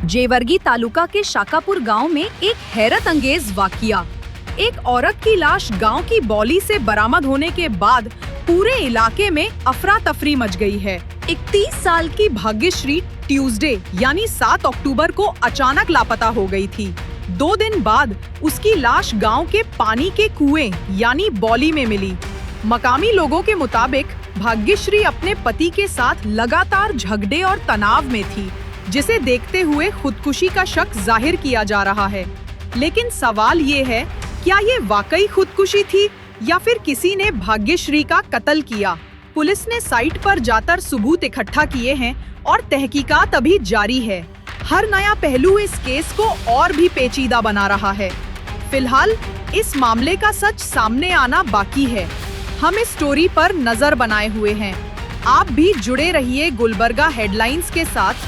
जेवर्गी तालुका के शाकापुर गांव में एक हैरत अंगेज वाकया। एक औरत की लाश गांव की बौली से बरामद होने के बाद पूरे इलाके में अफरा तफरी मच गई है। 31 साल की भाग्यश्री ट्यूसडे यानी 7 अक्टूबर को अचानक लापता हो गई थी। 2 दिन बाद उसकी लाश गांव के पानी के कुएं यानी बौली में मिली। मकामी लोगों के मुताबिक भाग्यश्री अपने पति के साथ लगातार झगड़े और तनाव में थी, जिसे देखते हुए खुदकुशी का शक जाहिर किया जा रहा है। लेकिन सवाल ये है, क्या ये वाकई खुदकुशी थी या फिर किसी ने भाग्यश्री का कत्ल किया? पुलिस ने साइट पर जाकर सबूत इकट्ठा किए हैं और तहकीकात अभी जारी है। हर नया पहलू इस केस को और भी पेचीदा बना रहा है। फिलहाल इस मामले का सच सामने आना बाकी है। हम इस स्टोरी पर नजर बनाए हुए हैं। आप भी जुड़े रहिए गुलबर्गा हेडलाइंस के साथ।